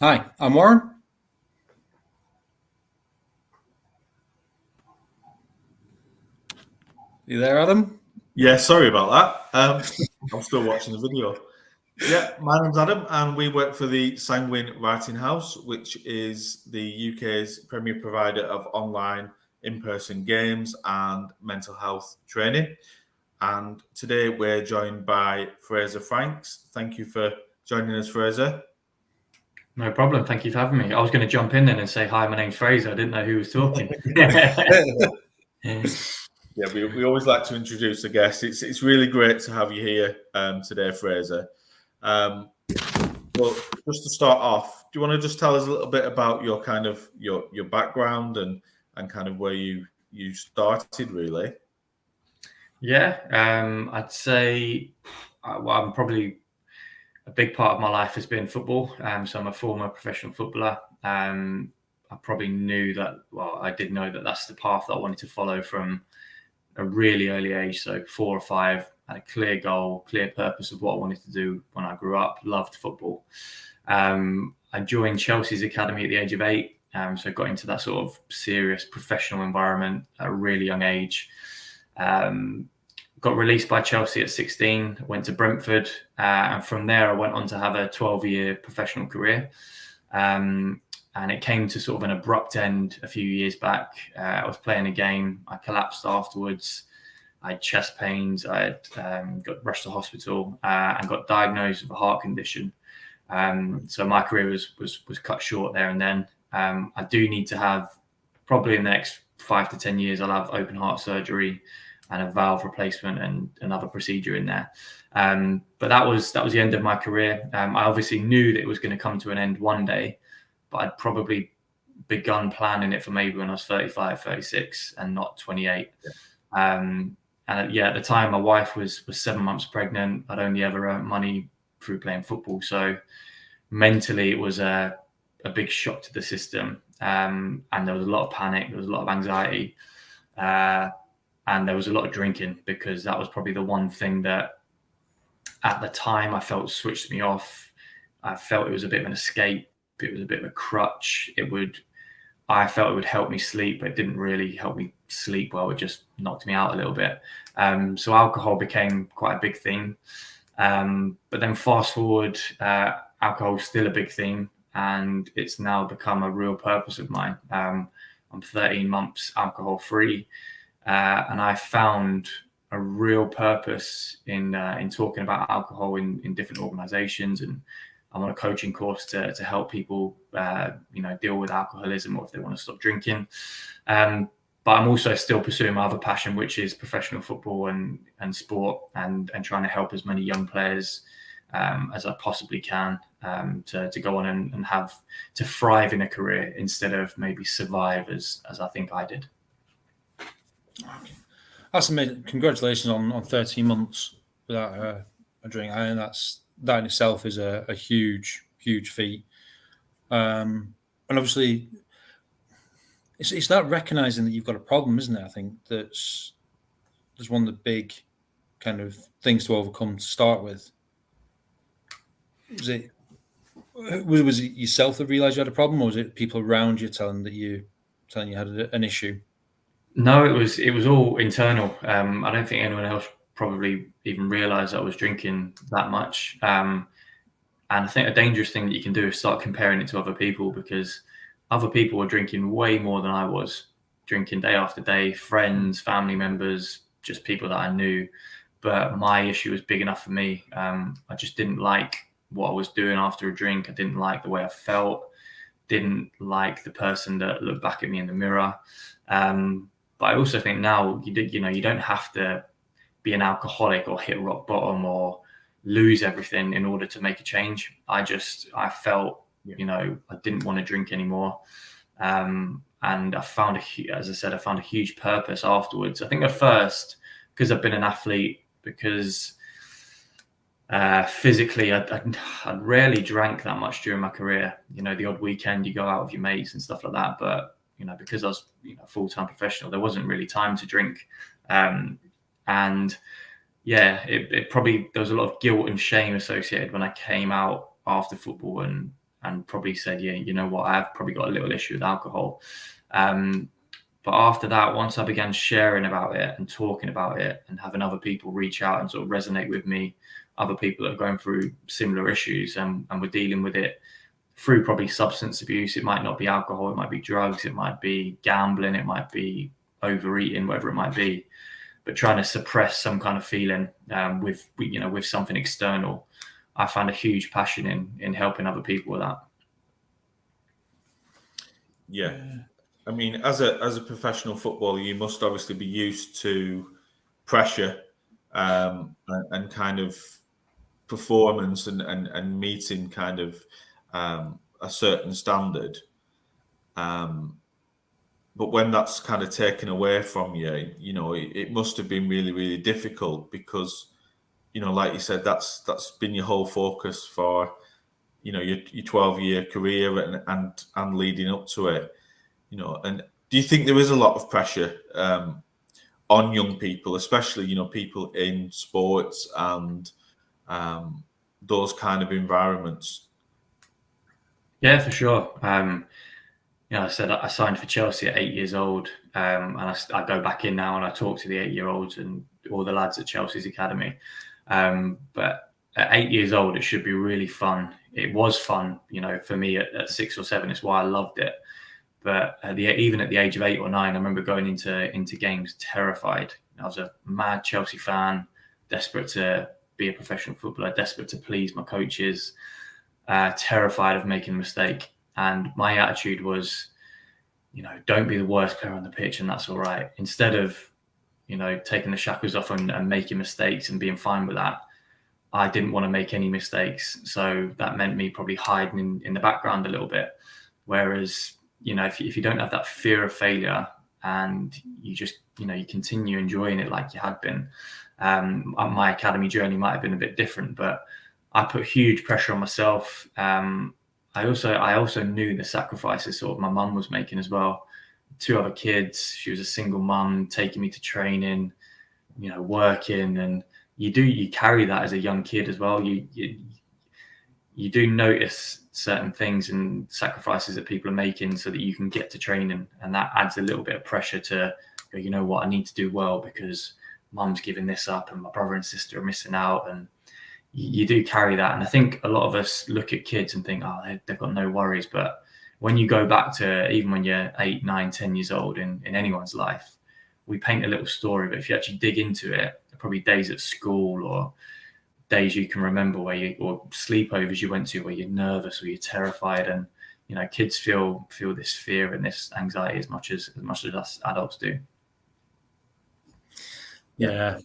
Hi, I'm Warren. You there, Adam? Yeah, sorry about that. I'm still watching the video. Yeah, my name's Adam, and we work for the Sanguine Writing House, which is the UK's premier provider of online in-person games and mental health training. And today we're joined by Fraser Franks. Thank you for joining us, Fraser. No problem. Thank you for having me. I was going to jump in then and say, hi, my name's Fraser. I didn't know who was talking. Yeah, we always like to introduce a guest. It's really great to have you here today, Fraser. Well, just to start off, do you want to just tell us a little bit about your kind of your background and kind of where you started, really? Yeah, I'd say I'm probably a big part of my life has been football. So I'm a former professional footballer. I probably knew that, well, I did know that that's the path that I wanted to follow from a really early age. So 4 or 5, had a clear goal, clear purpose of what I wanted to do when I grew up, loved football. I joined Chelsea's academy at the age of 8. So got into that sort of serious professional environment at a really young age. Got released by Chelsea at 16, went to Brentford, and from there I went on to have a 12-year professional career. And it came to sort of an abrupt end a few years back. I was playing a game, I collapsed afterwards. I had chest pains, I had got rushed to hospital and got diagnosed with a heart condition. So my career was cut short there and then. I do need to have, probably in the next 5 to 10 years, I'll have open heart surgery and a valve replacement and another procedure in there. But that was the end of my career. I obviously knew that it was going to come to an end one day, but I'd probably begun planning it for maybe when I was 35, 36 and not 28. And at the time, my wife was 7 months pregnant. I'd only ever earned money through playing football. So mentally, it was a big shock to the system. And there was a lot of panic. There was a lot of anxiety. And there was a lot of drinking, because that was probably the one thing that at the time I felt switched me off. I felt it was a bit of an escape. It was a bit of a crutch. I felt it would help me sleep, but it didn't really help me sleep well. It just knocked me out a little bit. So alcohol became quite a big thing. But then fast forward, alcohol is still a big thing, and it's now become a real purpose of mine. I'm 13 months alcohol free, and I found a real purpose in talking about alcohol in different organizations, and I'm on a coaching course to help people, deal with alcoholism, or if they want to stop drinking. But I'm also still pursuing my other passion, which is professional football and sport, and trying to help as many young players as I possibly can to go on and have to thrive in a career instead of maybe survive as I think I did. That's amazing. Congratulations on 13 months without a drink. I think that in itself is a huge feat. And obviously, it's that recognizing that you've got a problem, isn't it? I think that's one of the big kind of things to overcome to start with. Was it yourself that realized you had a problem, or was it people around you telling you had an issue? No, it was all internal. I don't think anyone else probably even realized I was drinking that much. And I think a dangerous thing that you can do is start comparing it to other people, because other people were drinking way more than I was, drinking day after day, friends, family members, just people that I knew. But my issue was big enough for me. I just didn't like what I was doing after a drink. I didn't like the way I felt, didn't like the person that looked back at me in the mirror. But I also think now you don't have to be an alcoholic or hit rock bottom or lose everything in order to make a change. I felt, I didn't want to drink anymore. And I found, as I said, I found a huge purpose afterwards. I think at first, because I've been an athlete, because physically I'd rarely drank that much during my career. The odd weekend you go out with your mates and stuff like that. But, because I was full-time professional, there wasn't really time to drink. And it probably, there was a lot of guilt and shame associated when I came out after football and and probably said, yeah, you know what, I've probably got a little issue with alcohol. But after that, once I began sharing about it and talking about it and having other people reach out and sort of resonate with me, other people that are going through similar issues and we're dealing with it through probably substance abuse. It might not be alcohol, it might be drugs, it might be gambling, it might be overeating, whatever it might be, but trying to suppress some kind of feeling with something external. I found a huge passion in helping other people with that. Yeah. I mean, as a professional footballer, you must obviously be used to pressure and kind of performance and meeting kind of a certain standard. But when that's kind of taken away from you, you know, it must have been really, really difficult because, you know, like you said, that's been your whole focus for, you know, your 12-year career and leading up to it, you know. And do you think there is a lot of pressure on young people, especially, you know, people in sports and those kind of environments? Yeah, for sure. You know, I said I signed for Chelsea at 8 years old, and I go back in now and I talk to the 8-year-olds and all the lads at Chelsea's academy. But at 8 years old, it should be really fun. It was fun, you know, for me at 6 or 7. It's why I loved it. But even at the age of 8 or 9, I remember going into games terrified. I was a mad Chelsea fan, desperate to be a professional footballer, desperate to please my coaches, terrified of making a mistake. And my attitude was, you know, don't be the worst player on the pitch and that's all right. Instead of, you know, taking the shackles off and making mistakes and being fine with that, I didn't want to make any mistakes. So that meant me probably hiding in the background a little bit. Whereas, you know, if you don't have that fear of failure and you just, you know, you continue enjoying it like you had been, my academy journey might have been a bit different, but I put huge pressure on myself. I also knew the sacrifices sort of my mum was making as well. 2 other kids, she was a single mum, taking me to training, you know, working, and you carry that as a young kid as well. You do notice certain things and sacrifices that people are making so that you can get to training, and that adds a little bit of pressure to, you know what, I need to do well because mum's giving this up and my brother and sister are missing out, and you do carry that. And I think a lot of us look at kids and think, oh, they've got no worries. But when you go back to even when you're 8, 9, 10 years old in anyone's life, we paint a little story. But if you actually dig into it, probably days at school or days you can remember or sleepovers you went to where you're nervous or you're terrified. And, you know, kids feel this fear and this anxiety as much as us adults do. Yeah.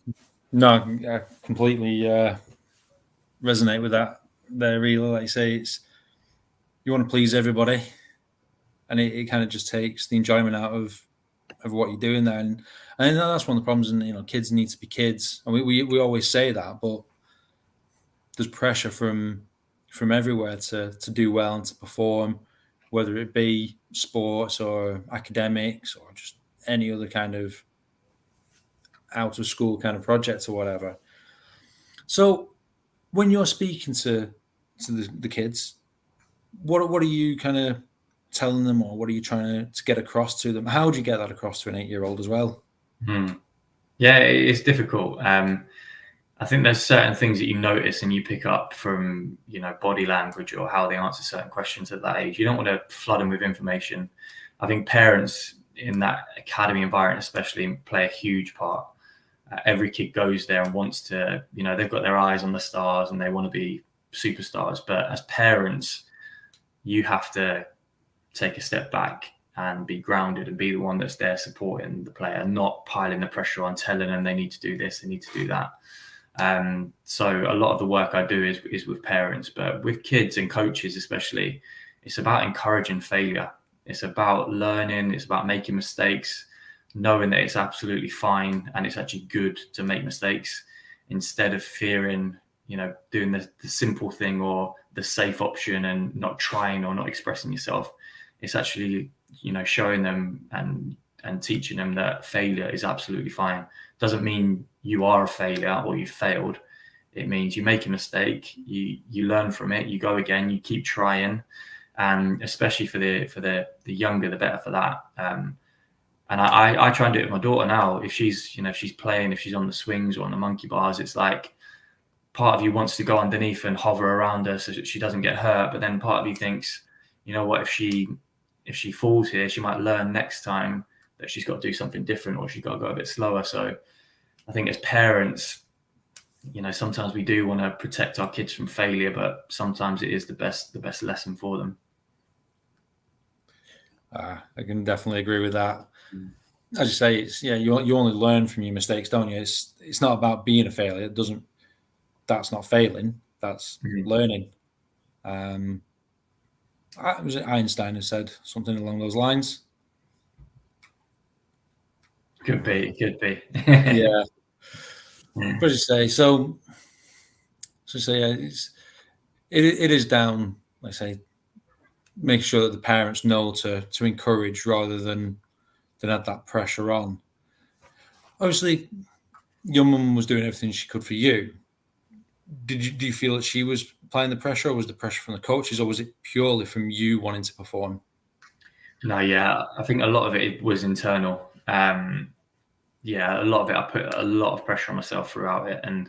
No, I completely resonate with that there, really. Like you say, you want to please everybody, and it kind of just takes the enjoyment out of what you're doing there. And that's one of the problems. And, you know, kids need to be kids, and we always say that, but there's pressure from everywhere to do well and to perform, whether it be sports or academics or just any other kind of out of school kind of project or whatever. So when you're speaking to the kids, what are you kind of telling them, or what are you trying to get across to them? How do you get that across to an 8-year-old as well? Yeah, it's difficult. I think there's certain things that you notice and you pick up from, you know, body language or how they answer certain questions at that age. You don't want to flood them with information. I think parents in that academy environment especially play a huge part. Every kid goes there and wants to, you know, they've got their eyes on the stars and they want to be superstars. But as parents, you have to take a step back and be grounded and be the one that's there supporting the player, not piling the pressure on, telling them they need to do this, they need to do that. So a lot of the work I do is with parents, but with kids and coaches especially, it's about encouraging failure. It's about learning. It's about making mistakes, knowing that it's absolutely fine and it's actually good to make mistakes, instead of fearing, you know, doing the simple thing or the safe option and not trying or not expressing yourself. It's actually, you know, showing them and teaching them that failure is absolutely fine. Doesn't mean you are a failure or you failed. It means you make a mistake, you learn from it, you go again, you keep trying, and especially for the younger, the better for that. And I try and do it with my daughter now. If she's playing, if she's on the swings or on the monkey bars, it's like part of you wants to go underneath and hover around her so that she doesn't get hurt. But then part of you thinks, you know what, if she falls here, she might learn next time that she's got to do something different, or she's got to go a bit slower. So I think as parents, sometimes we do want to protect our kids from failure, but sometimes it is the best lesson for them. I can definitely agree with that. As you say, it's you only learn from your mistakes, don't you? It's not about being a failure. That's not failing. That's learning. Was it Einstein who said something along those lines? Could be. Yeah. But as you say, so yeah, it is down. Like I say, make sure that the parents know to encourage rather than add that pressure on. Obviously, your mum was doing everything she could for you. Do you feel that she was applying the pressure, or was the pressure from the coaches, or was it purely from you wanting to perform? No, yeah, I think a lot of it was internal. A lot of it, I put a lot of pressure on myself throughout it. And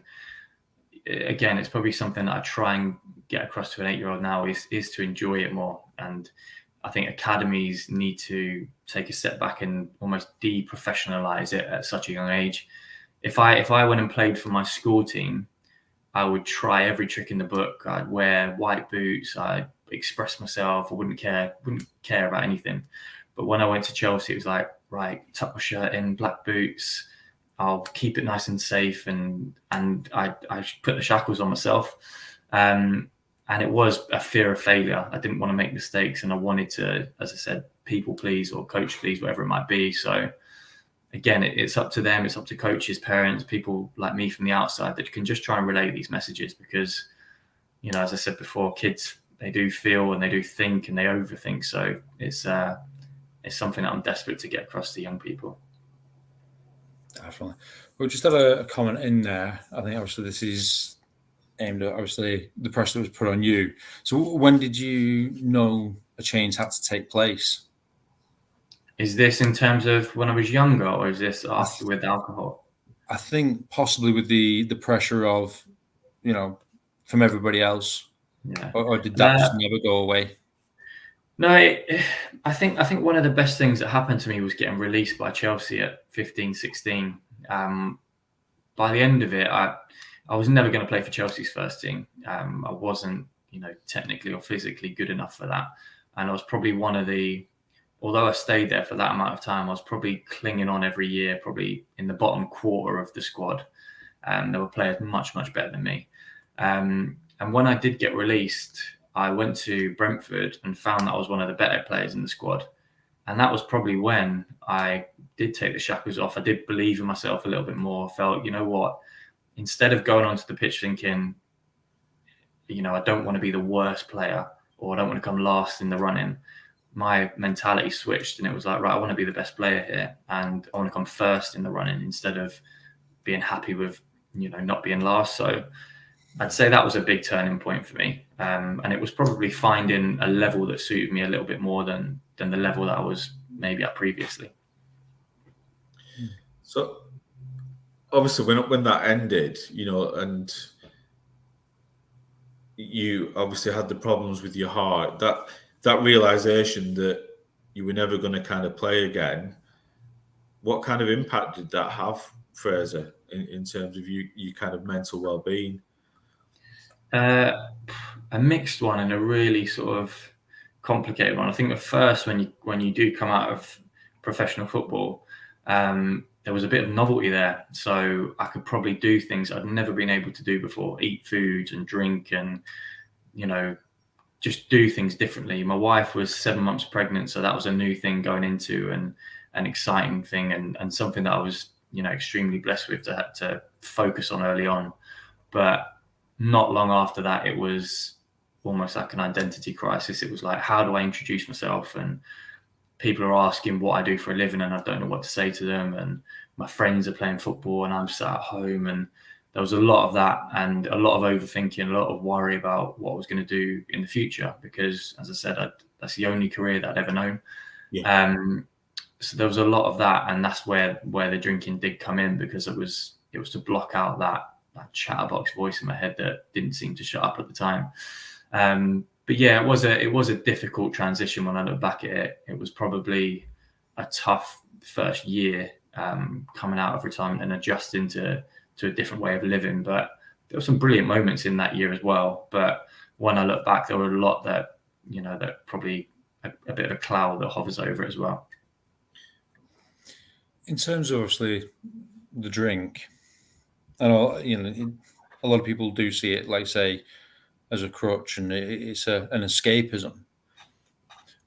again, it's probably something that I try and get across to an 8-year-old now is to enjoy it more. And I think academies need to take a step back and almost de-professionalize it at such a young age. If I went and played for my school team, I would try every trick in the book. I'd wear white boots. I'd express myself. I wouldn't care about anything. But when I went to Chelsea, it was like, right, tuck my shirt in, black boots. I'll keep it nice and safe, and I put the shackles on myself. And it was a fear of failure. I didn't want to make mistakes, and I wanted to, as I said, people please or coach please, whatever it might be. So again, it's up to them. It's up to coaches, parents, people like me from the outside that can just try and relay these messages, because, as I said before, kids, they do feel and they do think and they overthink. So it's something that I'm desperate to get across to young people. Definitely. We'll just have a comment in there. I think obviously this is aimed at obviously the pressure that was put on you. So when did you know a change had to take place? Is this in terms of when I was younger, or is this after with alcohol? I think possibly with the pressure of, from everybody else. Yeah. Or did that just never go away? No, I think one of the best things that happened to me was getting released by Chelsea at 15, 16. By the end of it, I was never going to play for Chelsea's first team. I wasn't, technically or physically good enough for that. And I was probably although I stayed there for that amount of time, I was probably clinging on every year, probably in the bottom quarter of the squad. There were players much, much better than me. And when I did get released, I went to Brentford and found that I was one of the better players in the squad. And that was probably when I did take the shackles off. I did believe in myself a little bit more. I felt, you know what, instead of going onto the pitch thinking, I don't want to be the worst player, or I don't want to come last in the running, my mentality switched and it was like, right, I want to be the best player here and I want to come first in the running instead of being happy with, not being last. So I'd say that was a big turning point for me. And it was probably finding a level that suited me a little bit more than the level that I was maybe at previously. So obviously when that ended, and you obviously had the problems with your heart, that realization that you were never going to kind of play again, what kind of impact did that have, Fraser, in terms of you kind of mental well-being? A mixed one and a really sort of complicated one. I think at first, when you do come out of professional football, there was a bit of novelty there. So I could probably do things I'd never been able to do before, eat foods and drink and, just do things differently. My wife was 7 months pregnant, so that was a new thing going into and an exciting thing and something that I was, extremely blessed with to focus on early on. But not long after that, it was almost like an identity crisis. It was like, how do I introduce myself? And people are asking what I do for a living and I don't know what to say to them. And my friends are playing football and I'm sat at home and there was a lot of that and a lot of overthinking, a lot of worry about what I was going to do in the future, because, as I said, that's the only career that I'd ever known. Yeah. So there was a lot of that, and that's where the drinking did come in, because it was to block out that chatterbox voice in my head that didn't seem to shut up at the time. But yeah, it was a difficult transition when I look back at it. It was probably a tough first year, coming out of retirement and adjusting to a different way of living. But there were some brilliant moments in that year as well. But when I look back, there were a lot that, that probably a bit of a cloud that hovers over it as well. In terms of, obviously, the drink, I know, a lot of people do see it, like, say, as a crutch, and it's an escapism.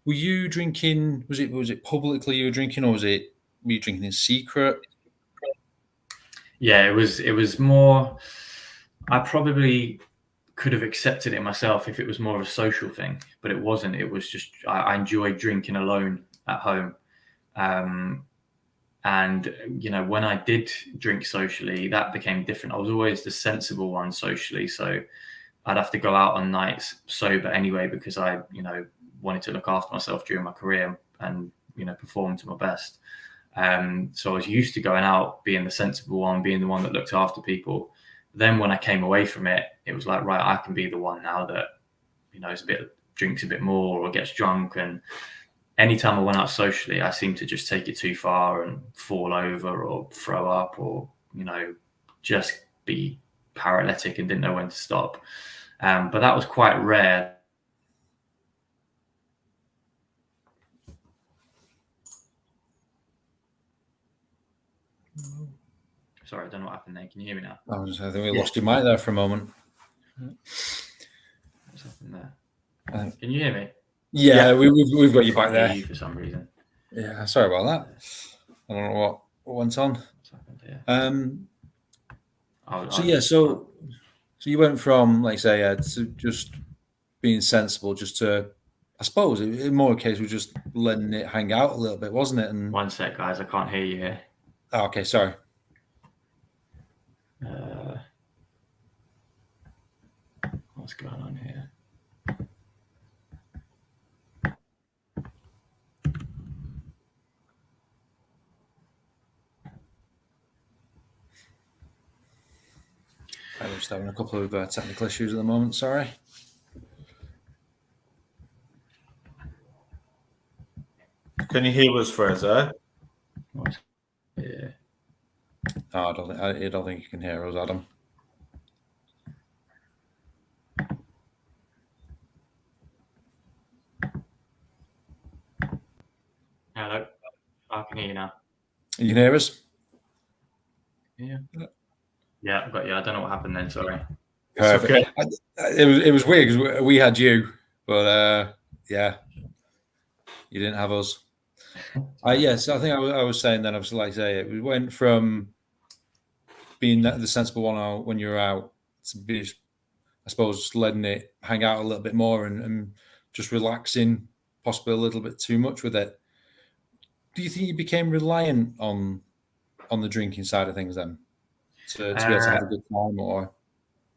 Were you drinking? Was it publicly you were drinking, or were you drinking in secret? Yeah, it was more. I probably could have accepted it myself if it was more of a social thing, but it wasn't. It was just I enjoyed drinking alone at home. And, when I did drink socially, that became different. I was always the sensible one socially. So I'd have to go out on nights sober anyway, because I, wanted to look after myself during my career and, perform to my best. So I was used to going out, being the sensible one, being the one that looked after people. Then when I came away from it, it was like, right, I can be the one now that, drinks a bit more or gets drunk. And anytime I went out socially, I seemed to just take it too far and fall over or throw up or, just be paralytic and didn't know when to stop. But that was quite rare. Sorry, I don't know what happened there. Can you hear me now? I think we lost your mic there for a moment. What's happened there? Can you hear me? Yeah, we've got you back there. You for some reason. Yeah, sorry about that. I don't know what went on. What's happened here? So you went from, like, say, to just being sensible, just to, I suppose, in more case, was just letting it hang out a little bit, wasn't it? And one sec, guys, I can't hear you here. Oh, okay, sorry. What's going on here? I'm just having a couple of technical issues at the moment. Sorry. Can you hear us, Fraser? Yeah. Oh, I don't think you can hear us, Adam. Hello. I can hear you now. You can hear us? Yeah. Yeah, I've got you. I don't know what happened then. Sorry. Perfect. Okay. It was weird because we had you, but yeah, you didn't have us. Yes, I think I was saying then. I was like, say, it went from being the sensible one when you're out to be, I suppose, just letting it hang out a little bit more and just relaxing, possibly a little bit too much with it. Do you think you became reliant on the drinking side of things then, to be able to have a good time? Or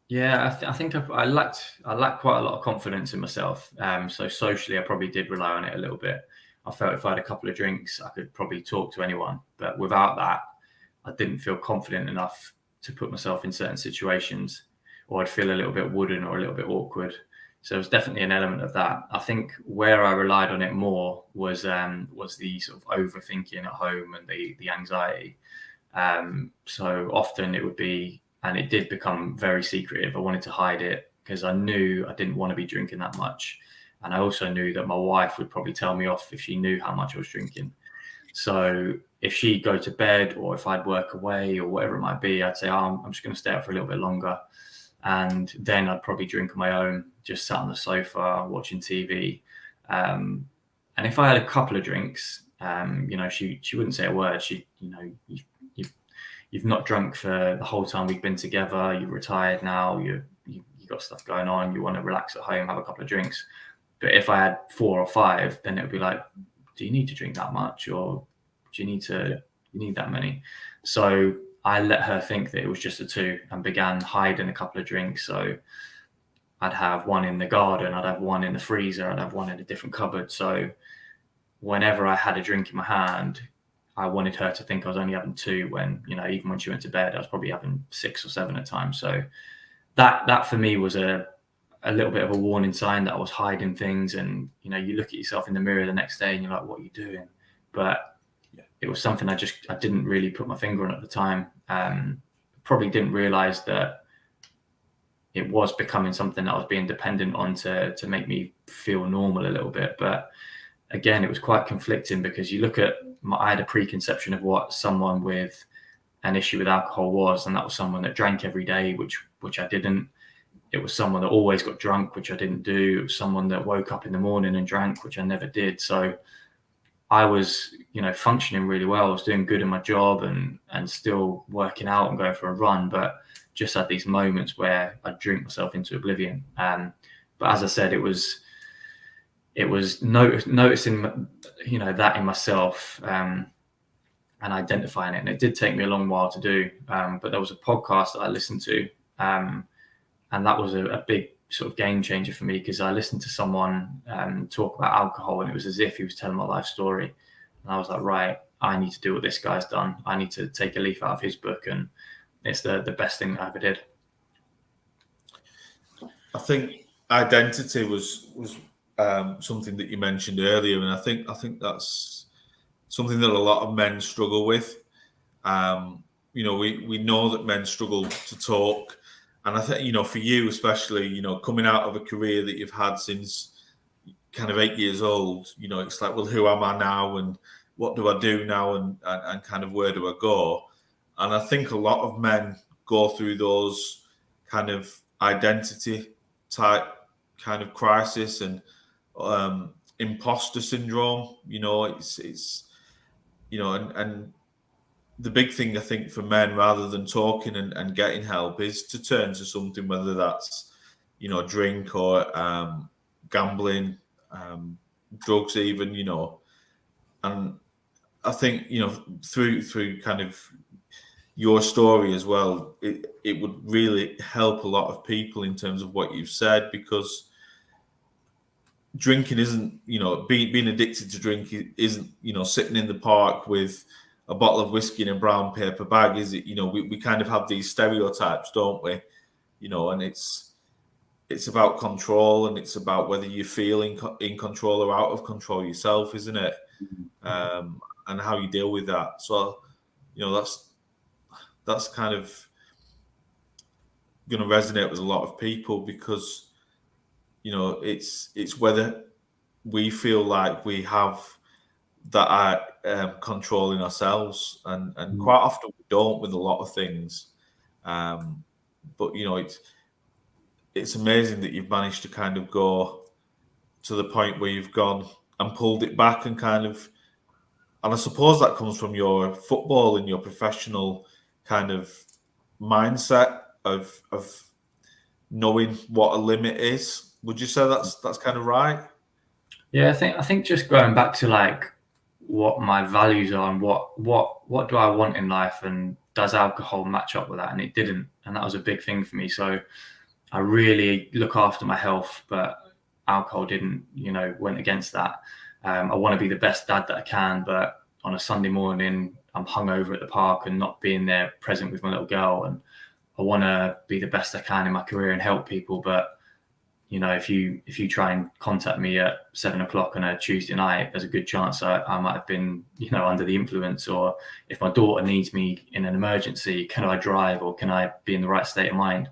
yeah, I think I lacked quite a lot of confidence in myself. So socially, I probably did rely on it a little bit. I felt if I had a couple of drinks, I could probably talk to anyone. But without that, I didn't feel confident enough to put myself in certain situations, or I'd feel a little bit wooden or a little bit awkward. So it was definitely an element of that. I think where I relied on it more was the sort of overthinking at home and the anxiety. So often it would be, and it did become very secretive. I wanted to hide it because I knew I didn't want to be drinking that much. And I also knew that my wife would probably tell me off if she knew how much I was drinking. So if she'd go to bed or if I'd work away or whatever it might be, I'd say, oh, I'm just going to stay up for a little bit longer. And then I'd probably drink on my own, just sat on the sofa watching TV. And if I had a couple of drinks, she wouldn't say a word. You've not drunk for the whole time we've been together. You're retired now. You got stuff going on. You want to relax at home, have a couple of drinks. But if I had 4 or 5, then it would be like, do you need to drink that much, or do you need that many? So I let her think that it was just the two and began hiding a couple of drinks. So I'd have one in the garden, I'd have one in the freezer, I'd have one in a different cupboard. So whenever I had a drink in my hand, I wanted her to think I was only having two when, even when she went to bed, I was probably having 6 or 7 at times. So that for me was a little bit of a warning sign that I was hiding things. And, you look at yourself in the mirror the next day and you're like, what are you doing? But it was something I didn't really put my finger on at the time. Probably didn't realize that it was becoming something that I was being dependent on to make me feel normal a little bit. But again, it was quite conflicting because you look at, I had a preconception of what someone with an issue with alcohol was, and that was someone that drank every day, which I didn't. It was someone that always got drunk, which I didn't do. It was someone that woke up in the morning and drank, which I never did. So I was, functioning really well. I was doing good in my job and still working out and going for a run, but just had these moments where I'd drink myself into oblivion. But as I said, it was noticing, that in myself and identifying it. And it did take me a long while to do. But there was a podcast that I listened to, and that was a big sort of game changer for me, because I listened to someone talk about alcohol, and it was as if he was telling my life story. And I was like, right, I need to do what this guy's done. I need to take a leaf out of his book, and it's the best thing that I ever did. I think identity was something that you mentioned earlier, and I think that's something that a lot of men struggle with. We know that men struggle to talk. And I think, for you especially, coming out of a career that you've had since kind of 8 years old, it's like, well, who am I now? And what do I do now? And kind of where do I go? And I think a lot of men go through those kind of identity type kind of crisis and imposter syndrome. It's and the big thing I think for men, rather than talking and getting help, is to turn to something, whether that's, drink or gambling, drugs even, and I think, through kind of your story as well, it would really help a lot of people in terms of what you've said, because drinking isn't, being addicted to drink isn't, sitting in the park with a bottle of whiskey in a brown paper bag, is it? We kind of have these stereotypes, don't we? And it's about control, and it's about whether you're feeling in control or out of control yourself, isn't it? And how you deal with that. So, that's kind of going to resonate with a lot of people, because, it's whether we feel like we have that control in ourselves, and quite often we don't with a lot of things. But it's amazing that you've managed to kind of go to the point where you've gone and pulled it back, and I suppose that comes from your football and your professional kind of mindset of knowing what a limit is. Would you say that's kind of right? Yeah, I think just going back to like what my values are and what do I want in life, and does alcohol match up with that? And it didn't, and that was a big thing for me. So I really look after my health, but alcohol didn't, went against that. I want to be the best dad that I can, but on a Sunday morning I'm hungover at the park and not being there present with my little girl. And I want to be the best I can in my career and help people, but if you try and contact me at 7 o'clock on a Tuesday night, there's a good chance I might have been, under the influence. Or if my daughter needs me in an emergency, can I drive, or can I be in the right state of mind?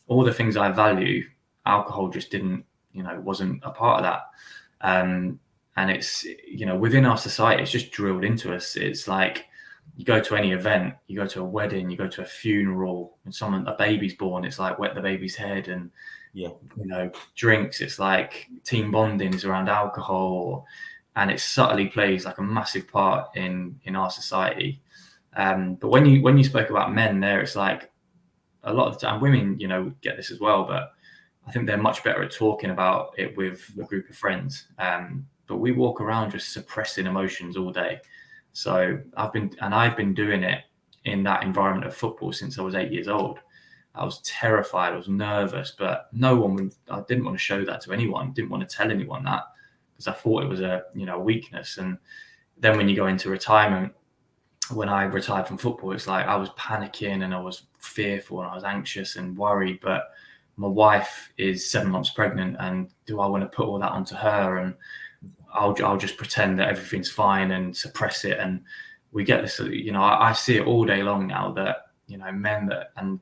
All the things I value, alcohol just didn't, wasn't a part of that. And it's, within our society, it's just drilled into us. It's like, you go to any event, you go to a wedding, you go to a funeral, and a baby's born, it's like wet the baby's head. And drinks, it's like team bonding is around alcohol, and it subtly plays like a massive part in our society. But when you spoke about men there, it's like a lot of the time women, get this as well, but I think they're much better at talking about it with a group of friends. But we walk around just suppressing emotions all day. So I've been doing it in that environment of football since I was 8 years old. I was terrified, I was nervous, but I didn't want to show that to anyone, didn't want to tell anyone that, because I thought it was a weakness. And then when you go into retirement, when I retired from football, it's like I was panicking and I was fearful and I was anxious and worried. But my wife is 7 months pregnant, and do I want to put all that onto her? And I'll just pretend that everything's fine and suppress it. And we get this, I see it all day long now that, men that, and,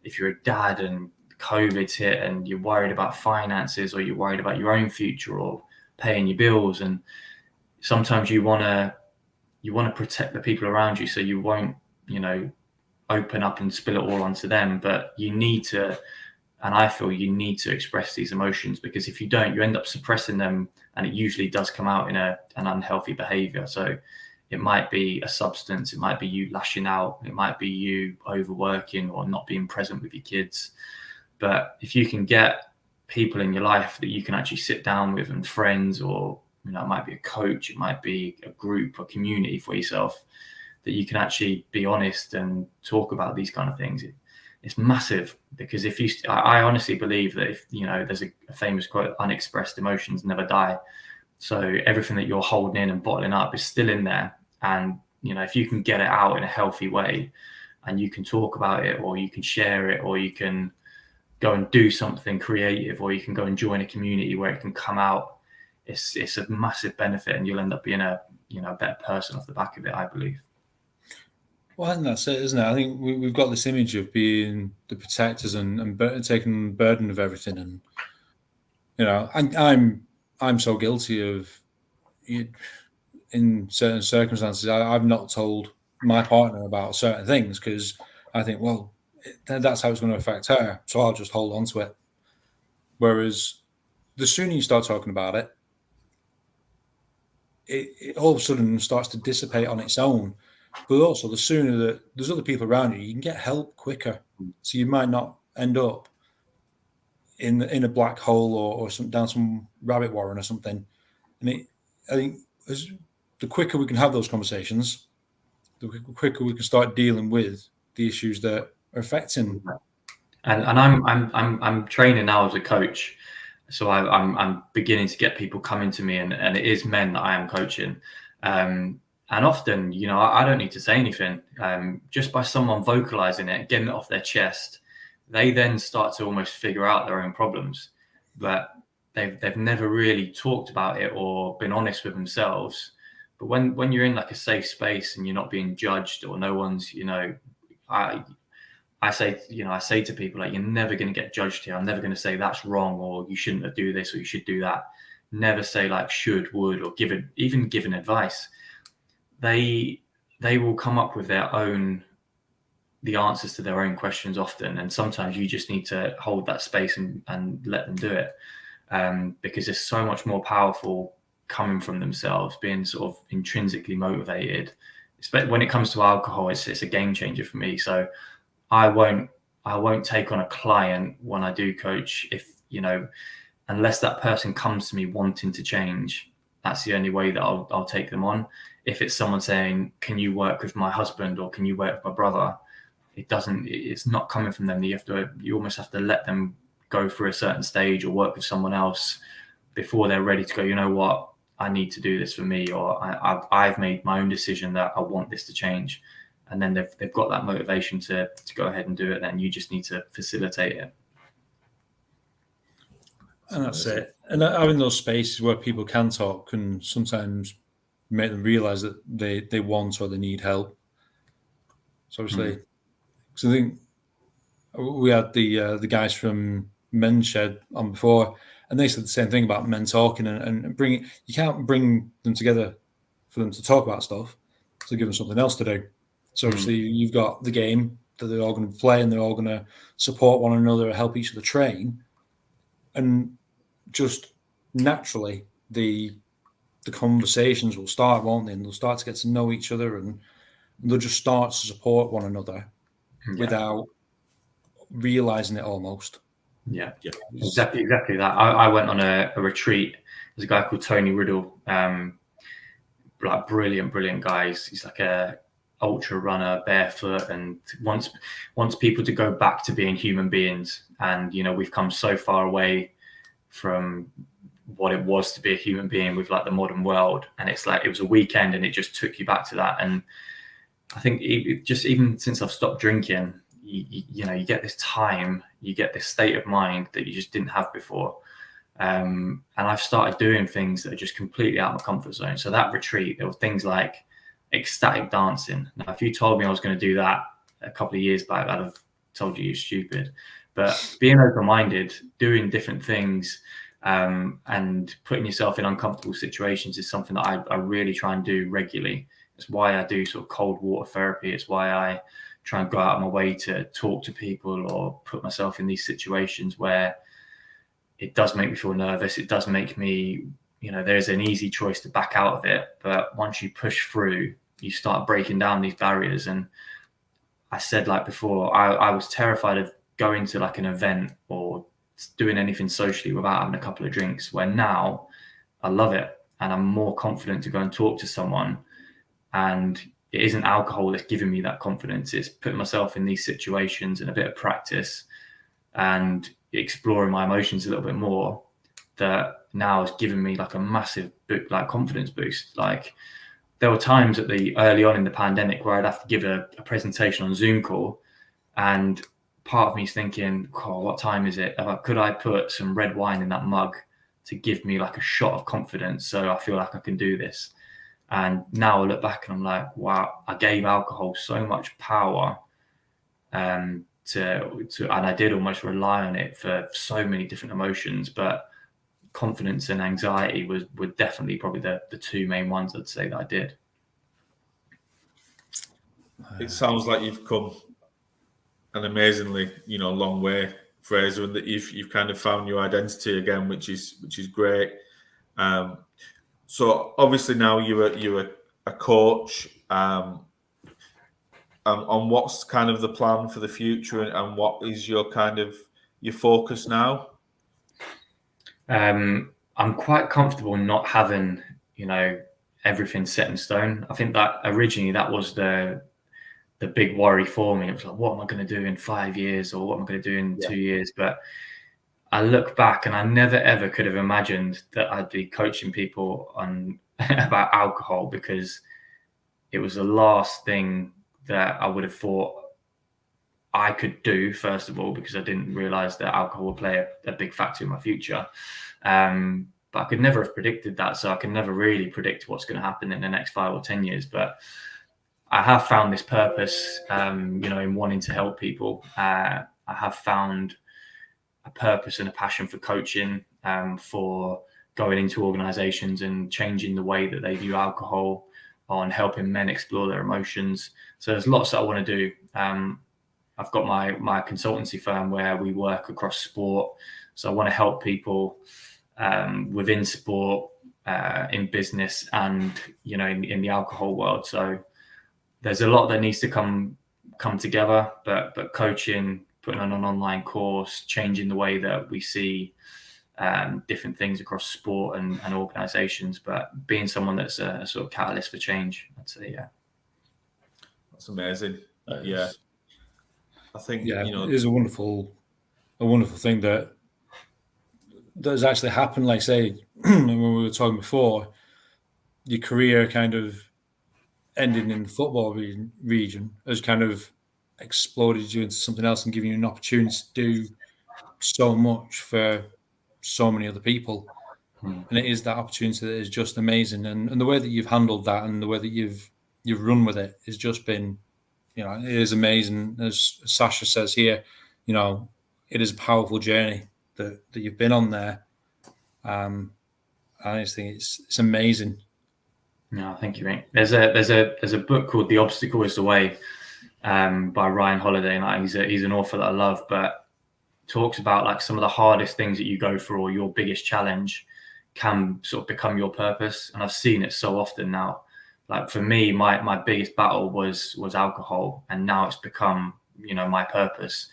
if you're a dad and COVID's hit and you're worried about finances, or you're worried about your own future or paying your bills, and sometimes you want to protect the people around you, so you won't, open up and spill it all onto them. But you need to, and I feel you need to express these emotions, because if you don't, you end up suppressing them, and it usually does come out in an unhealthy behavior. So it might be a substance, it might be you lashing out, it might be you overworking or not being present with your kids. But if you can get people in your life that you can actually sit down with, and friends, or it might be a coach, it might be a group, a community for yourself, that you can actually be honest and talk about these kind of things, it's massive. Because I honestly believe that if, there's a famous quote, unexpressed emotions never die. So everything that you're holding in and bottling up is still in there. And, if you can get it out in a healthy way, and you can talk about it, or you can share it, or you can go and do something creative, or you can go and join a community where it can come out, it's a massive benefit, and you'll end up being a better person off the back of it, I believe. Well, I think that's it, isn't it? I think we've got this image of being the protectors and taking the burden of everything, and I'm so guilty of it. In certain circumstances, I've not told my partner about certain things, because I think, well, that's how it's going to affect her, so I'll just hold on to it. Whereas the sooner you start talking about it, it all of a sudden starts to dissipate on its own. But also, the sooner that there's other people around you, you can get help quicker. So you might not end up in a black hole or down some rabbit warren or something. And I think the quicker we can have those conversations, the quicker we can start dealing with the issues that are affecting. And I'm training now as a coach, so I'm beginning to get people coming to me, and it is men that I am coaching. And often, I don't need to say anything. Just by someone vocalizing it, getting it off their chest, they then start to almost figure out their own problems. But they've never really talked about it or been honest with themselves. But when you're in like a safe space and you're not being judged, or no one's, I say to people, like, you're never going to get judged here. I'm never going to say that's wrong, or you shouldn't do this, or you should do that. Never say like should, would, or even giving advice. They will come up with the answers to their own questions often. And sometimes you just need to hold that space and let them do it. Because it's so much more powerful coming from themselves, being sort of intrinsically motivated. When it comes to alcohol, it's a game changer for me. So I won't take on a client when I do coach unless that person comes to me wanting to change. That's the only way that I'll take them on. If it's someone saying, can you work with my husband, or can you work with my brother? It's not coming from them. You almost have to let them go through a certain stage or work with someone else before they're ready to go, you know what, I need to do this for me, or I've made my own decision that I want this to change. And then they've got that motivation to go ahead and do it. Then you just need to facilitate it. And that's it. And having those spaces where people can talk can sometimes make them realize that they want or they need help. So obviously, because I think we had the guys from Men's Shed on before, and they said the same thing about men talking and bringing. You can't bring them together for them to talk about stuff, to give them something else to do. So obviously, you've got the game that they're all going to play, and they're all going to support one another, help each other train, and just naturally the conversations will start, won't they? And they'll start to get to know each other, and they'll just start to support one another without realizing it almost. Yeah. Exactly that. I went on a retreat. There's a guy called Tony Riddle, like brilliant guy. He's like ultra runner barefoot and wants people to go back to being human beings. And, you know, we've come so far away from what it was to be a human being with like the modern world. And it's like, it was a weekend and it just took you back to that. And I think just even since I've stopped drinking, you know, you get this time, you get this state of mind that you just didn't have before. And I've started doing things that are just completely out of my comfort zone. So that retreat, there were things like ecstatic dancing. Now, if you told me I was going to do that a couple of years back, I'd have told you're stupid. But being open-minded, doing different things, and putting yourself in uncomfortable situations is something that I really try and do regularly. It's why I do sort of cold water therapy. It's why I try and go out of my way to talk to people or put myself in these situations where it does make me feel nervous. It does make me, you know, there's an easy choice to back out of it. But once you push through, you start breaking down these barriers. And I said, like before, I was terrified of going to like an event or doing anything socially without having a couple of drinks, where now I love it and I'm more confident to go and talk to someone. And it isn't alcohol that's giving me that confidence. It's putting myself in these situations and a bit of practice and exploring my emotions a little bit more, that now has given me like a massive confidence boost. Like there were times early on in the pandemic where I'd have to give a presentation on Zoom call, and part of me is thinking, oh, what time is it? Could I put some red wine in that mug to give me like a shot of confidence so I feel like I can do this? And now I look back and I'm like, wow, I gave alcohol so much power, and I did almost rely on it for so many different emotions. But confidence and anxiety were definitely probably the two main ones I'd say that I did. It sounds like you've come an amazingly, long way, Fraser, and that you've kind of found your identity again, which is great. So obviously now you're a coach. On what's kind of the plan for the future, and what is your focus now? I'm quite comfortable not having, everything set in stone. I think that originally that was the big worry for me. It was like, what am I going to do in 5 years, or what am I going to do in 2 years? But I look back and I never ever could have imagined that I'd be coaching people on about alcohol, because it was the last thing that I would have thought I could do, first of all, because I didn't realize that alcohol would play a big factor in my future. But I could never have predicted that. So I can never really predict what's going to happen in the next 5 or 10 years. But I have found this purpose, in wanting to help people. I have found a purpose and a passion for coaching, for going into organizations and changing the way that they view alcohol, on helping men explore their emotions. So there's lots that I want to do. I've got my consultancy firm where we work across sport. So I want to help people within sport, in business, and, in the alcohol world. So there's a lot that needs to come together, but coaching, putting on an online course, changing the way that we see different things across sport and organizations, but being someone that's a sort of catalyst for change, I'd say. Yeah. That's amazing. Yeah. I think, it is a wonderful thing that has actually happened. Like, say, when we were talking before, your career kind of ending in the football region has kind of exploded you into something else and given you an opportunity to do so much for so many other people. And it is that opportunity that is just amazing. And the way that you've handled that and the way that you've run with it has just been, it is amazing. As Sasha says here, it is a powerful journey that you've been on there. I just think it's amazing. No, thank you, mate. There's a book called The Obstacle Is the Way, by Ryan Holiday, and he's an author that I love, but talks about like some of the hardest things that you go through, or your biggest challenge, can sort of become your purpose. And I've seen it so often now. Like for me, my biggest battle was alcohol, and now it's become, my purpose.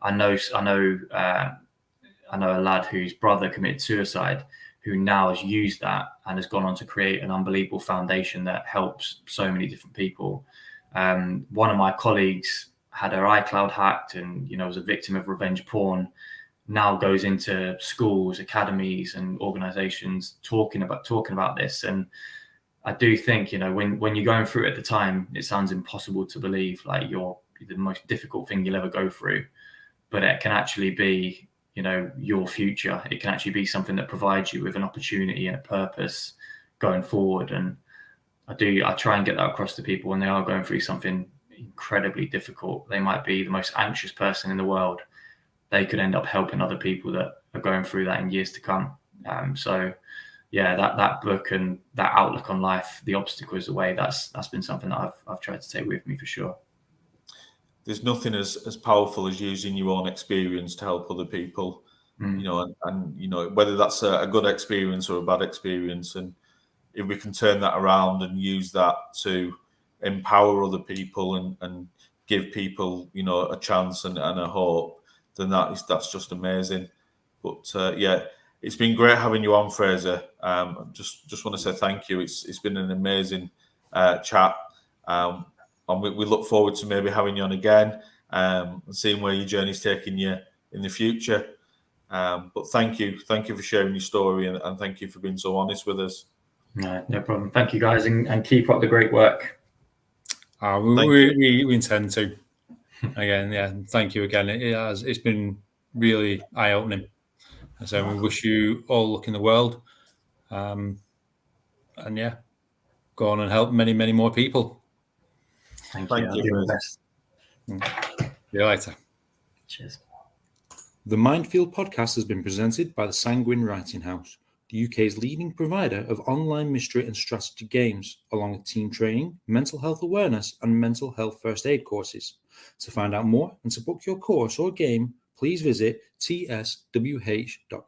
I know a lad whose brother committed suicide, who now has used that and has gone on to create an unbelievable foundation that helps so many different people. One of my colleagues had her iCloud hacked and, was a victim of revenge porn, now goes into schools, academies and organizations talking about this. And I do think, when you're going through it at the time, it sounds impossible to believe, like you're the most difficult thing you'll ever go through, but it can actually be, your future. It can actually be something that provides you with an opportunity and a purpose going forward. And I try and get that across to people when they are going through something incredibly difficult. They might be the most anxious person in the world. They could end up helping other people that are going through that in years to come. So yeah, that book and that outlook on life, the obstacle is the way, that's been something that I've tried to take with me for sure. There's nothing as powerful as using your own experience to help other people, and whether that's a good experience or a bad experience. And if we can turn that around and use that to empower other people and give people, a chance and a hope, then that's just amazing. But yeah, it's been great having you on, Fraser. Just want to say thank you. It's been an amazing chat. And we look forward to maybe having you on again and seeing where your journey's taking you in the future. But thank you for sharing your story and thank you for being so honest with us. No problem. Thank you, guys, and keep up the great work. We intend to. Again, yeah. Thank you again. It's been really eye-opening. So we wish you all luck in the world. And yeah, go on and help many, many more people. Thank you. See you later. Cheers. The Mindfield podcast has been presented by the Sanguine Writing House, the UK's leading provider of online mystery and strategy games, along with team training, mental health awareness, and mental health first aid courses. To find out more and to book your course or game, please visit tswh.co.uk.